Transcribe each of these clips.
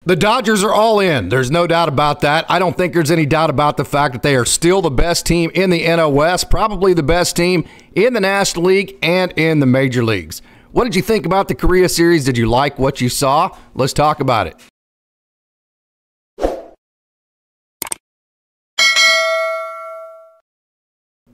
The Dodgers are all in. There's no doubt about that. I don't think there's any doubt about the fact that they are still the best team in the NL West, probably the best team in the National League and in the major leagues. What did you think about the Korea series? Did you like what you saw? Let's talk about it.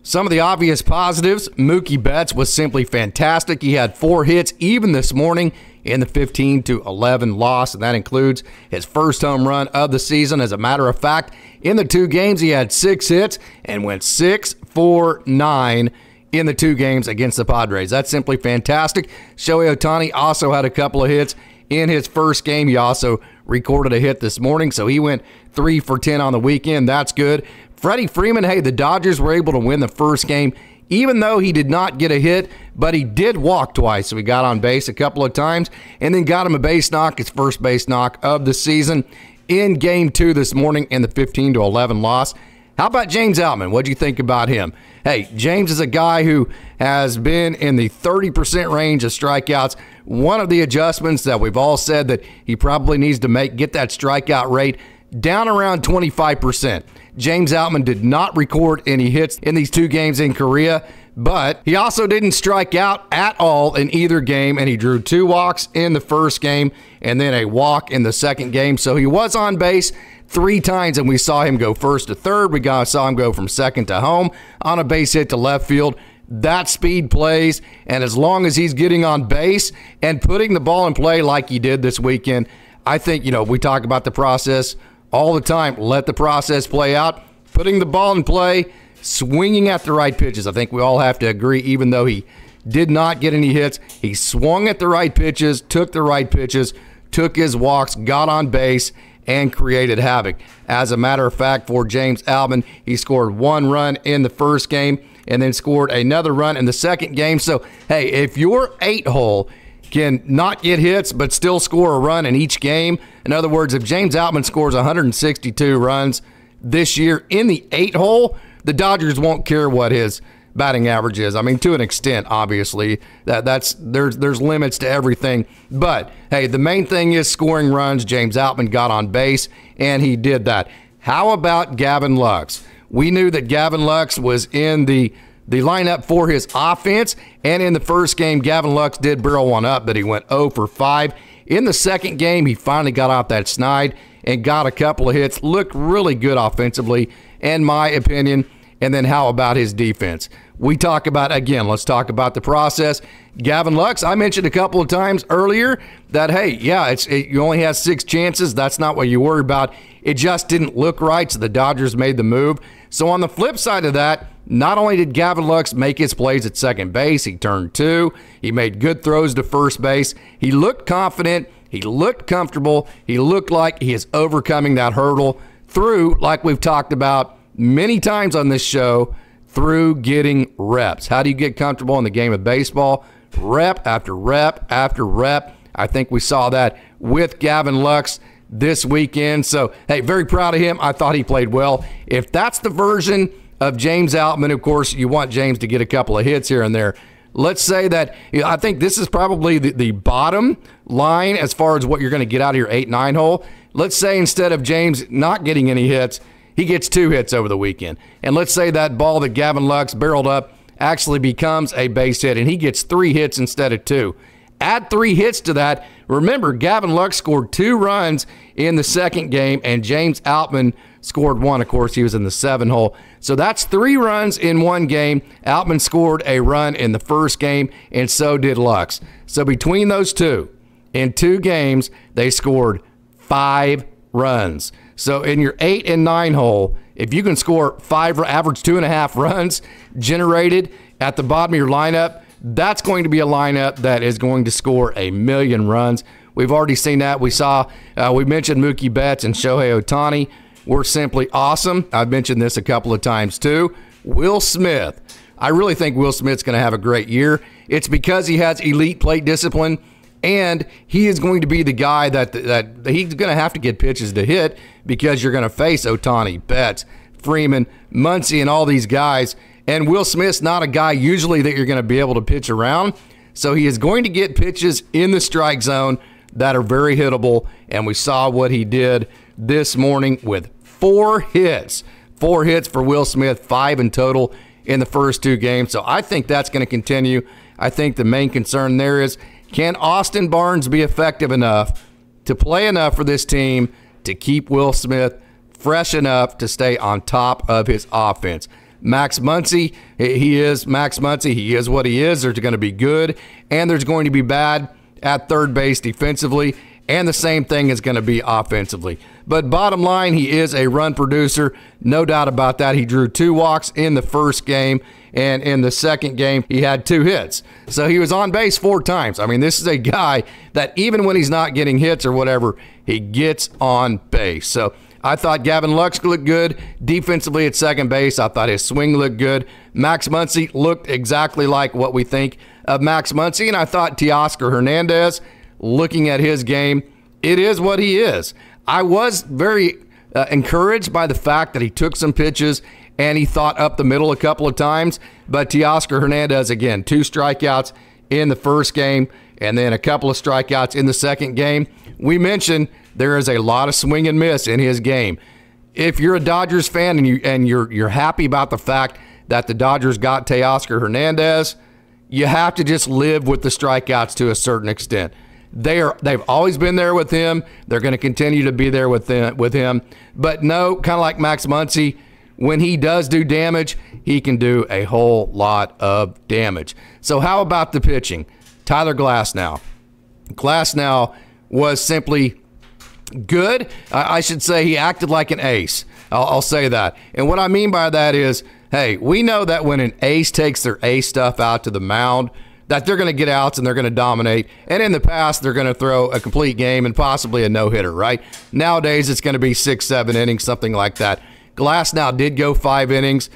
Some of the obvious positives, Mookie Betts was simply fantastic. He had 4 hits even this morning in the 15-11 loss, and that includes his first home run of the season. As a matter of fact, in the 2 games, he had 6 hits and went 6-for-9 in the 2 games against the Padres. That's simply fantastic. Shohei Ohtani also had a couple of hits in his first game. He also recorded a hit this morning, so he went 3 for 10 on the weekend. That's good. Freddie Freeman, hey, the Dodgers were able to win the first game, even though he did not get a hit, but he did walk twice. So he got on base a couple of times and then got him a base knock, his first base knock of the season in Game 2 this morning in the 15-11 loss. How about James Outman? What do you think about him? Hey, James is a guy who has been in the 30% range of strikeouts. One of the adjustments that we've all said that he probably needs to get that strikeout rate down around 25%. James Outman did not record any hits in these 2 games in Korea, but he also didn't strike out at all in either game, and he drew 2 walks in the first game and then a walk in the second game. So he was on base 3 times, and we saw him go first to third. We saw him go from second to home on a base hit to left field. That speed plays, and as long as he's getting on base and putting the ball in play like he did this weekend, I think, we talk about the process all the time. Let the process play out. Putting the ball in play, swinging at the right pitches. I think we all have to agree, even though he did not get any hits, he swung at the right pitches, took the right pitches, took his walks, got on base, and created havoc. As a matter of fact, for James Outman, he scored 1 run in the first game and then scored another run in the second game. So, hey, if your 8-hole can not get hits but still score a run in each game. In other words, if James Outman scores 162 runs this year in the 8-hole, the Dodgers won't care what his batting average is. I mean, to an extent, obviously, there's limits to everything. But, hey, the main thing is scoring runs. James Outman got on base, and he did that. How about Gavin Lux? We knew that Gavin Lux was in the lineup for his offense, and in the first game, Gavin Lux did barrel one up, but he went 0 for 5. In the second game, he finally got off that snide and got a couple of hits. Looked really good offensively, in my opinion. And then how about his defense? We talk about, again, let's talk about the process. Gavin Lux, I mentioned a couple of times earlier that, hey, yeah, you only have 6 chances. That's not what you worry about. It just didn't look right, so the Dodgers made the move. So on the flip side of that, not only did Gavin Lux make his plays at second base, he turned 2. He made good throws to first base. He looked confident. He looked comfortable. He looked like he is overcoming that hurdle through, like we've talked about many times on this show, through getting reps. How do you get comfortable in the game of baseball? Rep after rep after rep. I think we saw that with Gavin Lux this weekend. So, hey, very proud of him. I thought he played well. If that's the version of James Outman, of course, you want James to get a couple of hits here and there. Let's say that, I think this is probably the bottom line as far as what you're going to get out of your 8-9 hole. Let's say instead of James not getting any hits, he gets 2 hits over the weekend. And let's say that ball that Gavin Lux barreled up actually becomes a base hit, and he gets 3 hits instead of 2. Add 3 hits to that. Remember, Gavin Lux scored 2 runs in the second game, and James Outman scored 1. Of course, he was in the 7-hole. So that's 3 runs in 1 game. Outman scored a run in the first game, and so did Lux. So between those two, in 2 games, they scored 5 runs. So in your 8 and 9 hole, if you can score 5, average 2.5 runs generated at the bottom of your lineup, that's going to be a lineup that is going to score 1,000,000 runs. We've already seen that. We mentioned Mookie Betts and Shohei Ohtani were simply awesome. I've mentioned this a couple of times too. Will Smith. I really think Will Smith's going to have a great year. It's because he has elite plate discipline, and he is going to be the guy that he's going to have to get pitches to hit because you're going to face Ohtani, Betts, Freeman, Muncy, and all these guys. And Will Smith's not a guy usually that you're going to be able to pitch around. So he is going to get pitches in the strike zone that are very hittable, and we saw what he did this morning with 4 hits. 4 hits for Will Smith, 5 in total in the first 2 games. So I think that's going to continue. I think the main concern there is, can Austin Barnes be effective enough to play enough for this team to keep Will Smith fresh enough to stay on top of his offense? Max Muncy, he is Max Muncy. He is what he is. There's going to be good, and there's going to be bad at third base defensively, and the same thing is going to be offensively. But bottom line, he is a run producer, no doubt about that. He drew 2 walks in the first game, and in the second game, he had 2 hits. So he was on base 4 times. I mean, this is a guy that even when he's not getting hits or whatever, he gets on base. So I thought Gavin Lux looked good defensively at second base. I thought his swing looked good. Max Muncy looked exactly like what we think of Max Muncy, and I thought Teoscar Hernandez, looking at his game, it is what he is. I was very encouraged by the fact that he took some pitches and he thought up the middle a couple of times, but Teoscar Hernandez, again, 2 strikeouts in the first game and then a couple of strikeouts in the second game. We mentioned there is a lot of swing and miss in his game. If you're a Dodgers fan and you're happy about the fact that the Dodgers got Teoscar Hernandez, you have to just live with the strikeouts to a certain extent. They've always been there with him. They're going to continue to be there with him. But no, kind of like Max Muncy, when he does do damage, he can do a whole lot of damage. So how about the pitching? Tyler Glasnow. Glasnow was simply good. I should say he acted like an ace. I'll say that. And what I mean by that is, hey, we know that when an ace takes their ace stuff out to the mound, that they're going to get outs and they're going to dominate. And in the past, they're going to throw a complete game and possibly a no-hitter, right? Nowadays, it's going to be 6, 7 innings, something like that. Glasnow did go 5 innings,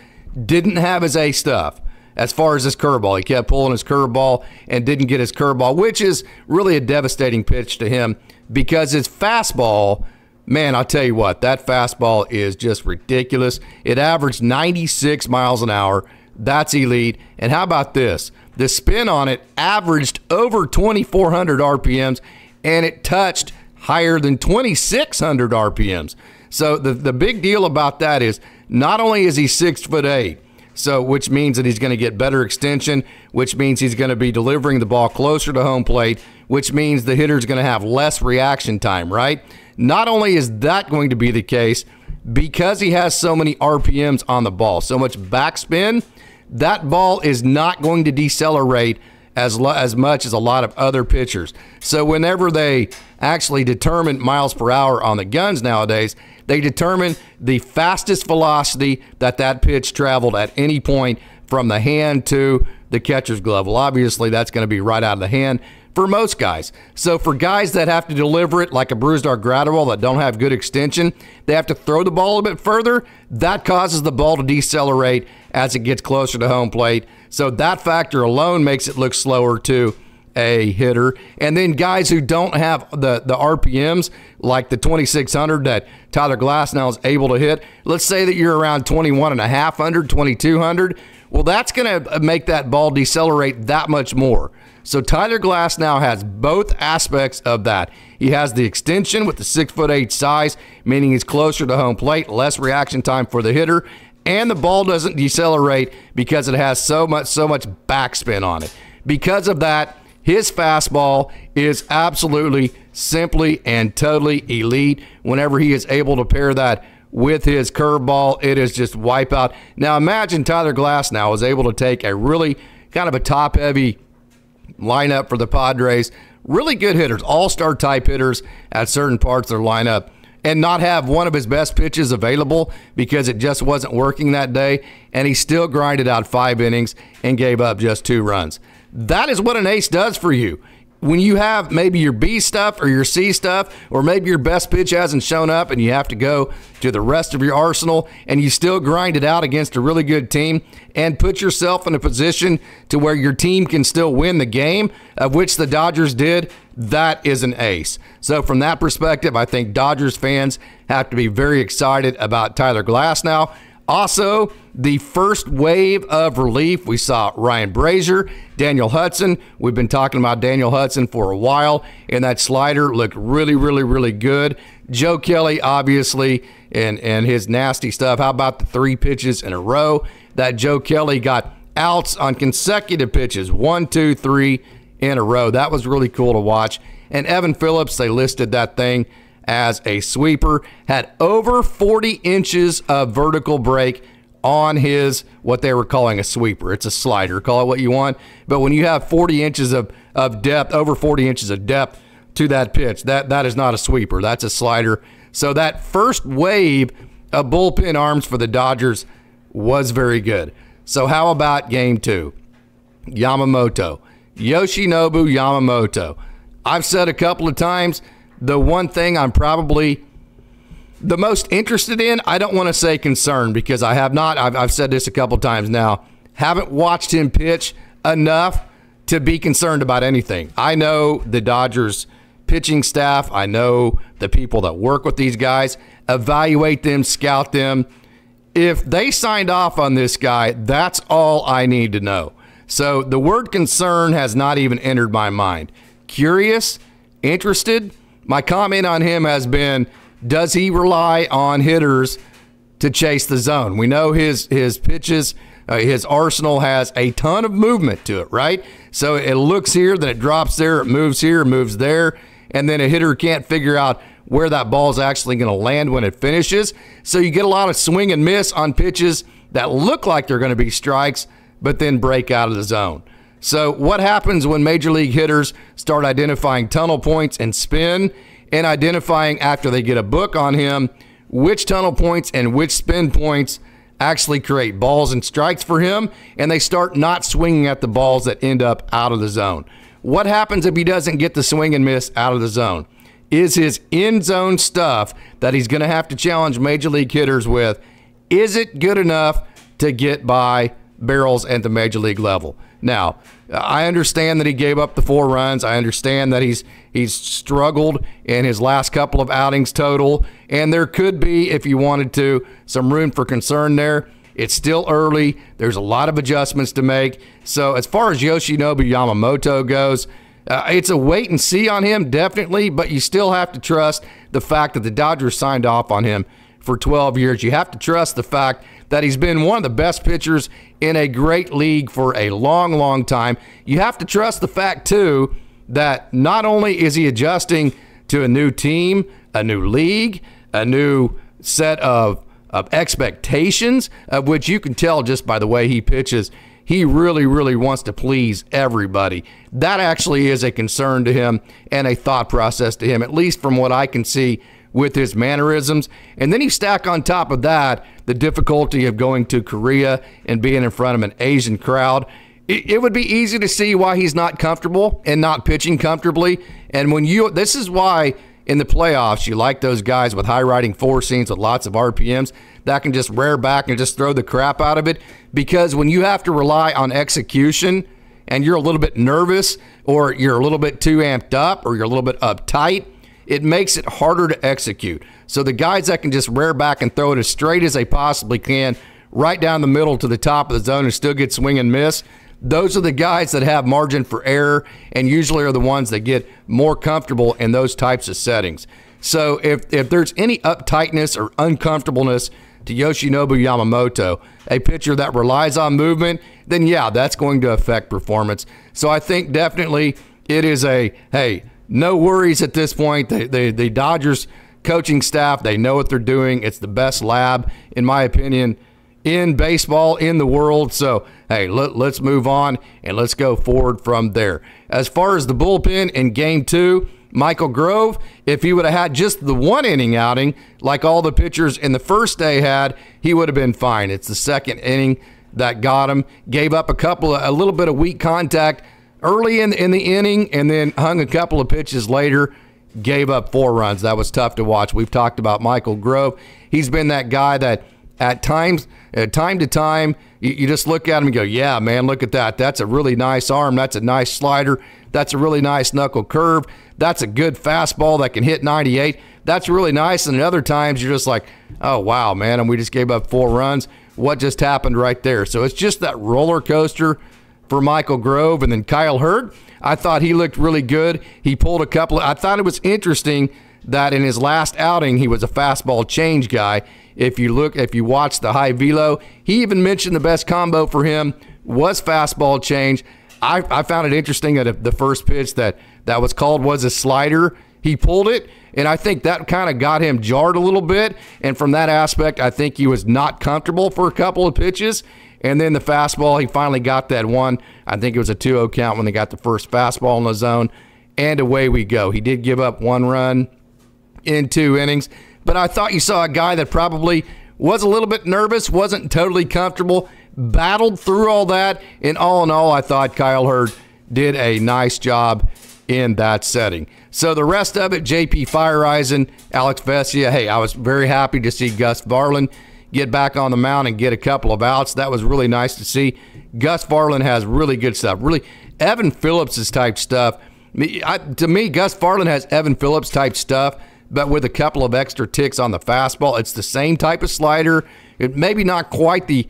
didn't have his ace stuff as far as his curveball. He kept pulling his curveball and didn't get his curveball, which is really a devastating pitch to him because his fastball, man, I'll tell you what, that fastball is just ridiculous. It averaged 96 miles an hour. That's elite. And how about this? The spin on it averaged over 2,400 RPMs, and it touched higher than 2,600 RPMs. So the big deal about that is not only is he 6'8", so which means that he's going to get better extension, which means he's going to be delivering the ball closer to home plate, which means the hitter's going to have less reaction time, right? Not only is that going to be the case, because he has so many RPMs on the ball, so much backspin, that ball is not going to decelerate as much as a lot of other pitchers. So whenever they actually determine miles per hour on the guns nowadays, they determine the fastest velocity that pitch traveled at any point from the hand to the catcher's glove. Well, obviously, that's going to be right out of the hand for most guys. So for guys that have to deliver it like a Brusdar Graterol that don't have good extension, they have to throw the ball a bit further. That causes the ball to decelerate as it gets closer to home plate. So that factor alone makes it look slower to a hitter. And then guys who don't have the RPMs like the 2,600 that Tyler Glasnow is able to hit, let's say that you're around 2,150, 2,200, well, that's going to make that ball decelerate that much more. So Tyler Glasnow has both aspects of that. He has the extension with the 6'8" size, meaning he's closer to home plate, less reaction time for the hitter, and the ball doesn't decelerate because it has so much backspin on it. Because of that, his fastball is absolutely, simply, and totally elite. Whenever he is able to pair that with his curveball, it is just wipeout. Now imagine Tyler Glasnow was able to take a really kind of a top-heavy lineup for the Padres, really good hitters, all-star type hitters at certain parts of their lineup, and not have one of his best pitches available because it just wasn't working that day, and he still grinded out 5 innings and gave up just 2 runs. That is what an ace does for you. When you have maybe your B stuff or your C stuff, or maybe your best pitch hasn't shown up and you have to go to the rest of your arsenal and you still grind it out against a really good team and put yourself in a position to where your team can still win the game, of which the Dodgers did, that is an ace. So from that perspective, I think Dodgers fans have to be very excited about Tyler Glasnow. Also, the first wave of relief, we saw Ryan Brazier, Daniel Hudson. We've been talking about Daniel Hudson for a while, and that slider looked really, really, really good. Joe Kelly, obviously, and his nasty stuff. How about the 3 pitches in a row that Joe Kelly got outs on consecutive pitches, 1, 2, 3 in a row? That was really cool to watch. And Evan Phillips, they listed that thing as a sweeper, had over 40 inches of vertical break on his, what they were calling a sweeper. It's a slider, call it what you want. But when you have 40 inches of depth, over 40 inches of depth to that pitch, that is not a sweeper. That's a slider. So that first wave of bullpen arms for the Dodgers was very good. So how about game 2? Yamamoto. Yoshinobu Yamamoto. I've said a couple of times, the one thing I'm probably the most interested in, I don't want to say concerned because I have not. I've said this a couple of times now. Haven't watched him pitch enough to be concerned about anything. I know the Dodgers pitching staff. I know the people that work with these guys, evaluate them, scout them. If they signed off on this guy, that's all I need to know. So the word concern has not even entered my mind. Curious, interested. My comment on him has been, does he rely on hitters to chase the zone? We know his pitches, his arsenal has a ton of movement to it, right? So it looks here, then it drops there, it moves here, moves there, and then a hitter can't figure out where that ball is actually going to land when it finishes. So you get a lot of swing and miss on pitches that look like they're going to be strikes, but then break out of the zone. So what happens when major league hitters start identifying tunnel points and spin, and identifying after they get a book on him which tunnel points and which spin points actually create balls and strikes for him, and they start not swinging at the balls that end up out of the zone? What happens if he doesn't get the swing and miss out of the zone? Is his in zone stuff that he's going to have to challenge major league hitters with, is it good enough to get by barrels at the major league level? Now, I understand that he gave up the 4 runs. I understand that he's struggled in his last couple of outings total, and there could be, if you wanted to, some room for concern there. It's still early. There's a lot of adjustments to make. So as far as Yoshinobu Yamamoto goes, it's a wait and see on him, definitely, but you still have to trust the fact that the Dodgers signed off on him for 12 years. You have to trust the fact that he's been one of the best pitchers in a great league for a long, long time. You have to trust the fact, too, that not only is he adjusting to a new team, a new league, a new set of expectations, of which you can tell just by the way he pitches, he really, really wants to please everybody. That actually is a concern to him and a thought process to him, at least from what I can see with his mannerisms. And then you stack on top of that the difficulty of going to Korea and being in front of an Asian crowd. It would be easy to see why he's not comfortable and not pitching comfortably. And this is why in the playoffs you like those guys with high riding 4 seams with lots of RPMs that can just rear back and just throw the crap out of it. Because when you have to rely on execution and you're a little bit nervous, or you're a little bit too amped up, or you're a little bit uptight, it makes it harder to execute. So the guys that can just rear back and throw it as straight as they possibly can, right down the middle to the top of the zone and still get swing and miss, those are the guys that have margin for error and usually are the ones that get more comfortable in those types of settings. So if there's any uptightness or uncomfortableness to Yoshinobu Yamamoto, a pitcher that relies on movement, then yeah, that's going to affect performance. So I think definitely it is no worries at this point. The Dodgers coaching staff, they know what they're doing. It's the best lab, in my opinion, in baseball, in the world. So, hey, let's move on and let's go forward from there. As far as the bullpen in Game 2, Michael Grove, if he would have had just the 1 inning outing like all the pitchers in the first day had, he would have been fine. It's the second inning that got him. Gave up a little bit of weak contact early in the inning, and then hung a couple of pitches later, gave up 4 runs. That was tough to watch. We've talked about Michael Grove. He's been that guy that at time to time, you just look at him and go, yeah, man, look at that. That's a really nice arm. That's a nice slider. That's a really nice knuckle curve. That's a good fastball that can hit 98. that's really nice. And other times you're just like, oh, wow, man, and we just gave up 4 runs. What just happened right there? So it's just that roller coaster for Michael Grove. And then Kyle Hurd, I thought he looked really good. He pulled a couple. I thought it was interesting that in his last outing, he was a fastball change guy. If you watch the high velo, he even mentioned the best combo for him was fastball change. I found it interesting that the first pitch that was called was a slider. He pulled it, and I think that kind of got him jarred a little bit. And from that aspect, I think he was not comfortable for a couple of pitches. And then the fastball, he finally got that one. I think it was a 2-0 count when they got the first fastball in the zone, and away we go. He did give up 1 run in 2 innings, but I thought you saw a guy that probably was a little bit nervous, wasn't totally comfortable, battled through all that, and all in all, I thought Kyle Hurd did a nice job in that setting. So the rest of it, JP Feyereisen, Alex Vesia, hey, I was very happy to see Gus Varland get back on the mound and get a couple of outs. That was really nice to see. Gus Varland has really good stuff. Really, Evan Phillips' type stuff. To me, Gus Varland has Evan Phillips type stuff, but with a couple of extra ticks on the fastball. It's the same type of slider. It maybe not quite the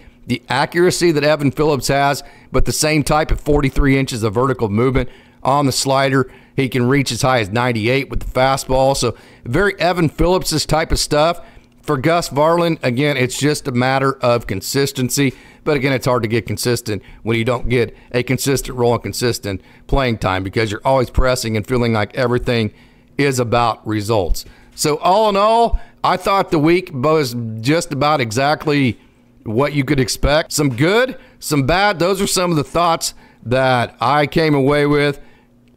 accuracy that Evan Phillips has, but the same type of 43 inches of vertical movement on the slider. He can reach as high as 98 with the fastball. So very Evan Phillips' type of stuff. For Gus Varland, again, it's just a matter of consistency. But again, it's hard to get consistent when you don't get a consistent role and consistent playing time because you're always pressing and feeling like everything is about results. So all in all, I thought the week was just about exactly what you could expect. Some good, some bad. Those are some of the thoughts that I came away with.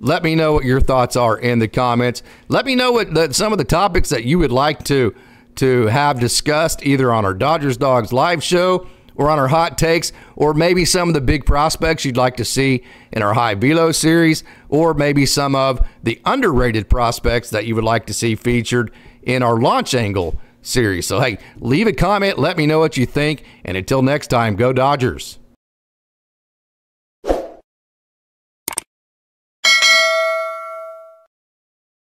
Let me know what your thoughts are in the comments. Let me know what some of the topics that you would like to have discussed either on our Dodgers Dogs live show or on our hot takes, or maybe some of the big prospects you'd like to see in our high velo series, or maybe some of the underrated prospects that you would like to see featured in our launch angle series. So hey, leave a comment, let me know what you think, and until next time, go Dodgers.